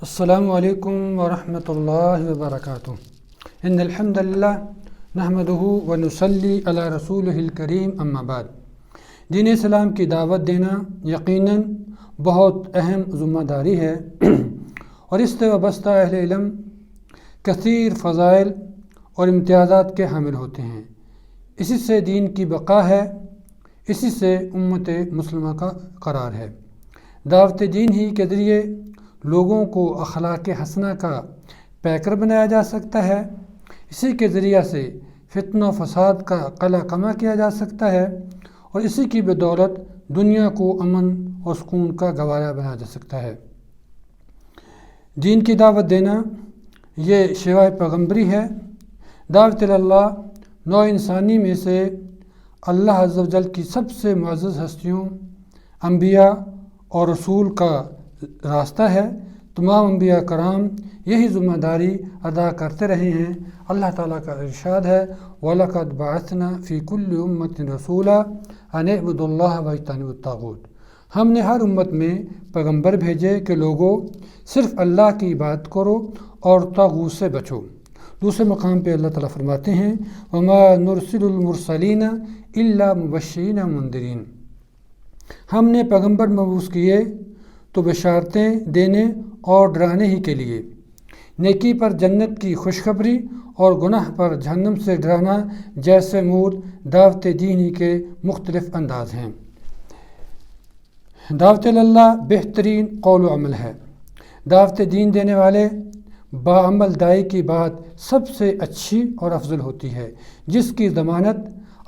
السلام علیکم ورحمۃ اللہ وبرکاتہ ان الحمد للہ نحمدہ ونصلی علی رسولہ الکریم اما بعد۔ دین اسلام کی دعوت دینا یقیناً بہت اہم ذمہ داری ہے اور اس سے وابستہ اہل علم کثیر فضائل اور امتیازات کے حامل ہوتے ہیں۔ اسی سے دین کی بقا ہے، اسی سے امت مسلمہ کا قرار ہے۔ دعوت دین ہی کے ذریعے لوگوں کو اخلاق حسنہ کا پیکر بنایا جا سکتا ہے، اسی کے ذریعہ سے فتنہ و فساد کا قلع کما کیا جا سکتا ہے اور اسی کی بدولت دنیا کو امن اور سکون کا گواہا بنایا جا سکتا ہے۔ دین کی دعوت دینا یہ شیوائے پیغمبری ہے۔ دعوت اللہ نوع انسانی میں سے اللہ عز و جل کی سب سے معزز ہستیوں انبیاء اور رسول کا راستہ ہے۔ تمام انبیاء کرام یہی ذمہ داری ادا کرتے رہے ہیں۔ اللہ تعالیٰ کا ارشاد ہے وَلَقَدْ بَعَثْنَا فِي كُلِّ أُمَّةٍ رَسُولًا أَنِ اعْبُدُوا اللَّهَ وَاجْتَنِبُوا الطَّاغُوتَ۔ ہم نے ہر امت میں پیغمبر بھیجے کہ لوگوں صرف اللہ کی عبادت کرو اور طاغوت سے بچو۔ دوسرے مقام پہ اللہ تعالیٰ فرماتے ہیں وَمَا نُرْسِلُ الْمُرْسَلِينَ إِلَّا مُبَشِّرِينَ وَمُنذِرِينَ۔ ہم نے پیغمبر مبعوث کیے تو بشارتیں دینے اور ڈرانے ہی کے لیے، نیکی پر جنت کی خوشخبری اور گناہ پر جہنم سے ڈرانا جیسے مود دعوت دین ہی کے مختلف انداز ہیں۔ دعوت اللہ بہترین قول و عمل ہے۔ دعوت دین دینے والے باعمل دائی کی بات سب سے اچھی اور افضل ہوتی ہے، جس کی ضمانت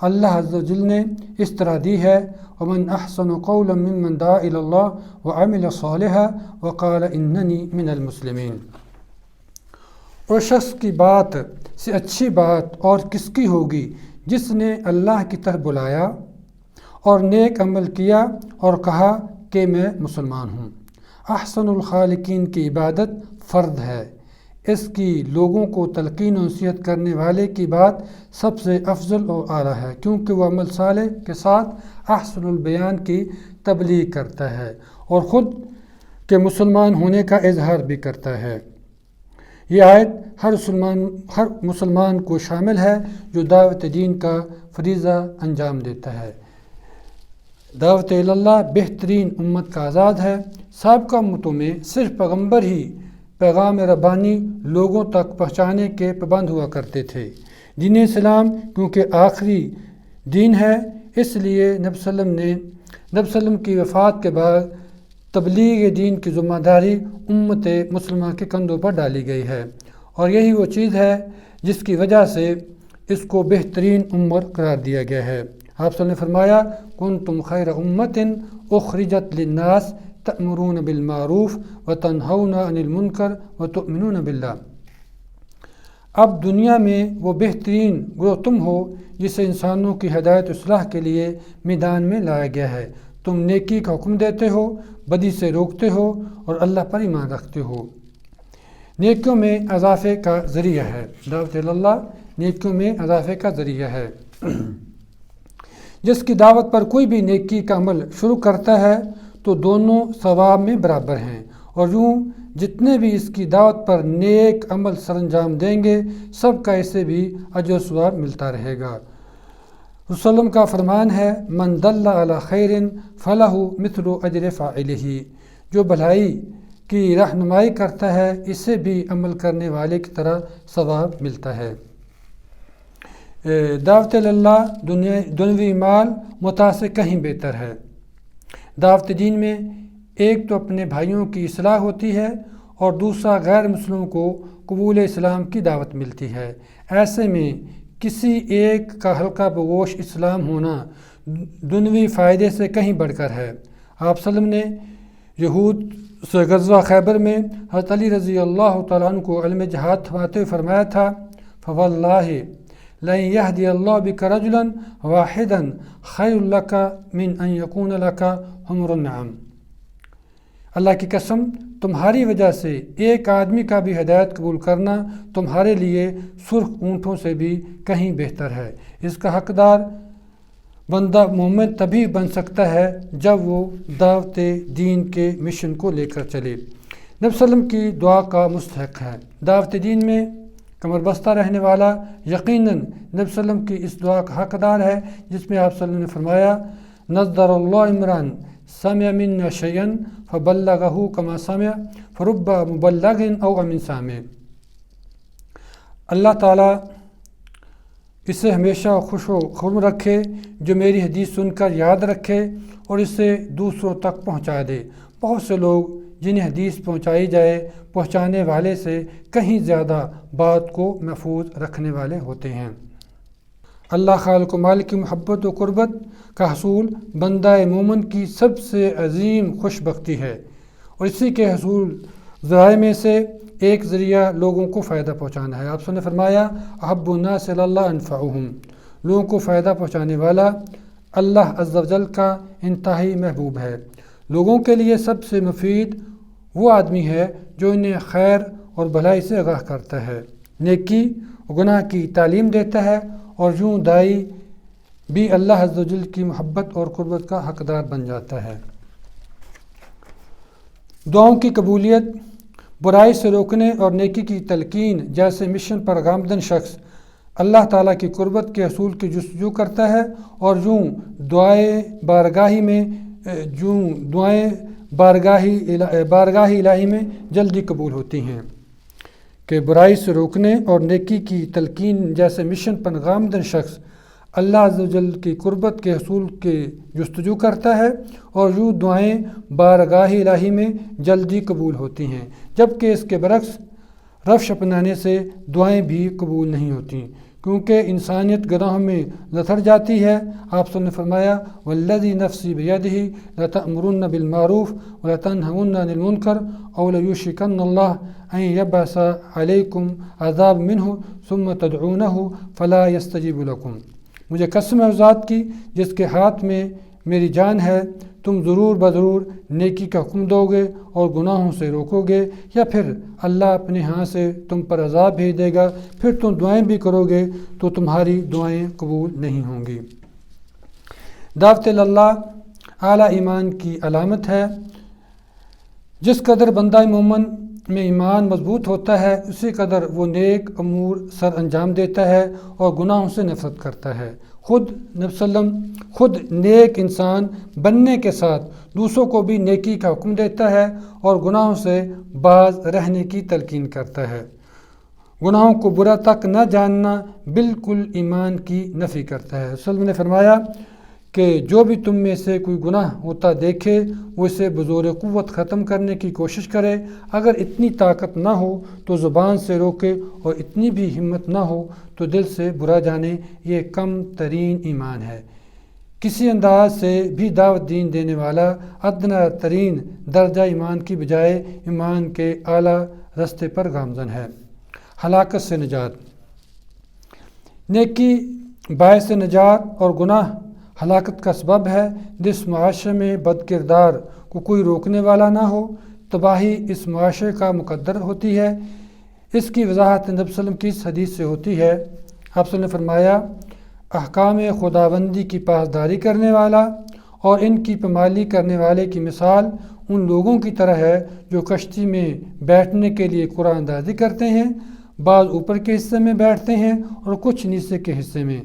اللہ عز و جل نے اس طرح دی ہے وَمَنْ أَحْسَنُ قَوْلًا مِّمَّنْ دَعَا إِلَى اللَّهِ وَعَمِلَ صَالِحًا وَقَالَ إِنَّنِي مِنَ الْمُسْلِمِينَ۔ اور شخص کی بات سے اچھی بات اور کس کی ہوگی جس نے اللہ کی طرف بلایا اور نیک عمل کیا اور کہا کہ میں مسلمان ہوں۔ احسن الخالقین کی عبادت فرض ہے، اس کی لوگوں کو تلقین و نصیحت کرنے والے کی بات سب سے افضل اور اعلیٰ ہے، کیونکہ وہ عمل صالح کے ساتھ احسن البیان کی تبلیغ کرتا ہے اور خود کے مسلمان ہونے کا اظہار بھی کرتا ہے۔ یہ آیت ہر مسلمان کو شامل ہے جو دعوت دین کا فریضہ انجام دیتا ہے۔ دعوت اللہ بہترین امت کا آزاد ہے۔ سابقہ امتوں میں صرف پیغمبر ہی پیغام ربانی لوگوں تک پہنچانے کے پابند ہوا کرتے تھے۔ دین اسلام کیونکہ آخری دین ہے، اس لیے نبی صلی اللہ علیہ وسلم کی وفات کے بعد تبلیغ دین کی ذمہ داری امت مسلمہ کے کندھوں پر ڈالی گئی ہے، اور یہی وہ چیز ہے جس کی وجہ سے اس کو بہترین امت قرار دیا گیا ہے۔ آپ صلی اللہ علیہ وسلم نے فرمایا کنتم خیر امت اخرجت للناس تأمرون بالمعروف وتنہون عن المنکر وتؤمنون باللہ۔ اب دنیا میں وہ بہترین گروہ تم ہو جسے انسانوں کی ہدایت و اصلاح کے لیے میدان میں لایا گیا ہے۔ تم نیکی کا حکم دیتے ہو، بدی سے روکتے ہو اور اللہ پر ایمان رکھتے ہو۔ نیکیوں میں اضافے کا ذریعہ ہے۔ دعوت اللہ نیکیوں میں اضافے کا ذریعہ ہے۔ جس کی دعوت پر کوئی بھی نیکی کا عمل شروع کرتا ہے تو دونوں ثواب میں برابر ہیں، اور یوں جتنے بھی اس کی دعوت پر نیک عمل سر انجام دیں گے سب کا اسے بھی اجر و ثواب ملتا رہے گا۔ رسول کا فرمان ہے من دل علی خیر فلہ مثل اجر فاعلہ۔ جو بھلائی کی رہنمائی کرتا ہے اسے بھی عمل کرنے والے کی طرح ثواب ملتا ہے۔ دعوت اللہ دنیوی مال متاع سے کہیں بہتر ہے۔ دعوت دین میں ایک تو اپنے بھائیوں کی اصلاح ہوتی ہے اور دوسرا غیر مسلموں کو قبول اسلام کی دعوت ملتی ہے۔ ایسے میں کسی ایک کا حلقہ بگوش اسلام ہونا دنیوی فائدے سے کہیں بڑھ کر ہے۔ آپ صلی اللہ علیہ وسلم نے یہود سے غزوہ خیبر میں حضرت علی رضی اللہ تعالیٰ عنہ کو علم جہاد تھماتے ہوئے فرمایا تھا فواللہ لَن يَهْدِيَ اللَّهُ بِكَ رَجُلًا وَاحِدًا خَيْرٌ لَكَ مِنْ أَنْ يَكُونَ لَكَ حُمُرُ النَّعَمِ۔ اللہ کی قسم تمہاری وجہ سے ایک آدمی کا بھی ہدایت قبول کرنا تمہارے لیے سرخ اونٹوں سے بھی کہیں بہتر ہے۔ اس کا حقدار بندہ مومن تبھی بن سکتا ہے جب وہ دعوت دین کے مشن کو لے کر چلے۔ نبی صلی اللہ علیہ وسلم کی دعا کا مستحق ہے۔ دعوت دین میں کمر بستہ رہنے والا یقیناً نبی صلی اللہ علیہ وسلم کی اس دعا کا حقدار ہے، جس میں آپ صلی اللہ علیہ وسلم نے فرمایا نذر اللہ عمران سمع منا شیئا فبلغہ کما سمع فرب مبلغ او امن سامع۔ اللہ تعالیٰ اسے ہمیشہ خوش و خرم رکھے جو میری حدیث سن کر یاد رکھے اور اسے دوسروں تک پہنچا دے۔ بہت سے لوگ جنہیں حدیث پہنچائی جائے پہنچانے والے سے کہیں زیادہ بات کو محفوظ رکھنے والے ہوتے ہیں۔ اللہ خالق و مالک کی محبت و قربت کا حصول بندہ مومن کی سب سے عظیم خوش بختی ہے، اور اسی کے حصول ذرائع میں سے ایک ذریعہ لوگوں کو فائدہ پہنچانا ہے۔ آپ نے فرمایا احب الناس الی اللہ انفعہم، لوگوں کو فائدہ پہنچانے والا اللہ عز و جل کا انتہائی محبوب ہے۔ لوگوں کے لیے سب سے مفید وہ آدمی ہے جو انہیں خیر اور بھلائی سے آگاہ کرتا ہے، نیکی و گناہ کی تعلیم دیتا ہے، اور یوں دائی بھی اللہ عز و جل کی محبت اور قربت کا حقدار بن جاتا ہے۔ دعاؤں کی قبولیت، برائی سے روکنے اور نیکی کی تلقین جیسے مشن پر گامزن شخص اللہ تعالیٰ کی قربت کے حصول کی جستجو کرتا ہے، اور یوں دعائیں بارگاہ الہی میں جلدی قبول ہوتی ہیں کہ برائی سے روکنے اور نیکی کی تلقین جیسے مشن پر گامزن شخص اللہ عز و جل کی قربت کے حصول کی جستجو کرتا ہے، اور یوں دعائیں بارگاہ الہی میں جلدی قبول ہوتی ہیں، جبکہ اس کے برعکس روش اپنانے سے دعائیں بھی قبول نہیں ہوتیں، کیونکہ انسانیت گناہوں میں لتھڑ جاتی ہے۔ آپ نے فرمایا والذی نفسی بیدہ لتأمرن بالمعروف ولتنہون عن المنکر او لیوشکن اللہ ان یبعث علیکم عذاب منہ ثم تدعونہ فلا یستجیب لکم۔ مجھے قسم ہے اس ذات کی جس کے ہاتھ میں میری جان ہے، تم ضرور بضرور نیکی کا حکم دو گے اور گناہوں سے روکو گے، یا پھر اللہ اپنے ہاں سے تم پر عذاب بھیج دے گا، پھر تم دعائیں بھی کرو گے تو تمہاری دعائیں قبول نہیں ہوں گی۔ دعوت اللہ اعلیٰ ایمان کی علامت ہے۔ جس قدر بندہ مومن میں ایمان مضبوط ہوتا ہے اسی قدر وہ نیک امور سر انجام دیتا ہے اور گناہوں سے نفرت کرتا ہے۔ خود نبی صلی اللہ علیہ وسلم خود نیک انسان بننے کے ساتھ دوسروں کو بھی نیکی کا حکم دیتا ہے اور گناہوں سے باز رہنے کی تلقین کرتا ہے۔ گناہوں کو برا تک نہ جاننا بالکل ایمان کی نفی کرتا ہے۔ رسول اللہ نے فرمایا کہ جو بھی تم میں سے کوئی گناہ ہوتا دیکھے وہ اسے بزور قوت ختم کرنے کی کوشش کرے، اگر اتنی طاقت نہ ہو تو زبان سے روکے، اور اتنی بھی ہمت نہ ہو تو دل سے برا جانے، یہ کم ترین ایمان ہے۔ کسی انداز سے بھی دعوت دین دینے والا ادنا ترین درجہ ایمان کی بجائے ایمان کے اعلیٰ رستے پر گامزن ہے۔ ہلاکت سے نجات، نیکی باعث نجات اور گناہ ہلاکت کا سبب ہے۔ جس معاشرے میں بد کردار کو کوئی روکنے والا نہ ہو تباہی اس معاشرے کا مقدر ہوتی ہے۔ اس کی وضاحت نبی صلی اللہ علیہ وسلم کی اس حدیث سے ہوتی ہے۔ آپ صلی اللہ علیہ وسلم نے فرمایا احکام خداوندی کی پاسداری کرنے والا اور ان کی پامالی کرنے والے کی مثال ان لوگوں کی طرح ہے جو کشتی میں بیٹھنے کے لیے قرآن اندازی کرتے ہیں، بعض اوپر کے حصے میں بیٹھتے ہیں اور کچھ نیچے کے حصے میں۔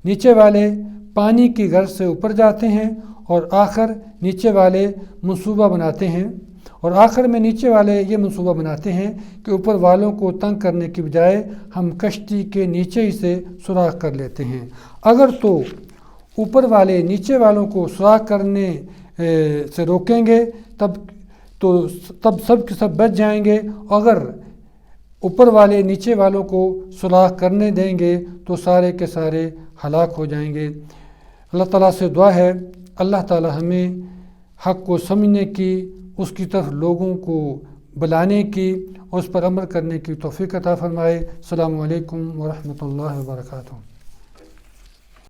نیچے والے پانی کی غرض سے اوپر جاتے ہیں اور آخر میں نیچے والے یہ منصوبہ بناتے ہیں کہ اوپر والوں کو تنگ کرنے کی بجائے ہم کشتی کے نیچے ہی سے سوراخ کر لیتے ہیں۔ اگر تو اوپر والے نیچے والوں کو سوراخ کرنے سے روکیں گے تب سب کے سب بچ جائیں گے، اگر اوپر والے نیچے والوں کو سوراخ کرنے دیں گے تو سارے کے سارے ہلاک ہو جائیں گے۔ اللہ تعالیٰ سے دعا ہے اللہ تعالیٰ ہمیں حق کو سمجھنے کی، اس کی طرف لوگوں کو بلانے کی اور اس پر عمل کرنے کی توفیق عطا فرمائے۔ السلام علیکم ورحمۃ اللہ وبرکاتہ۔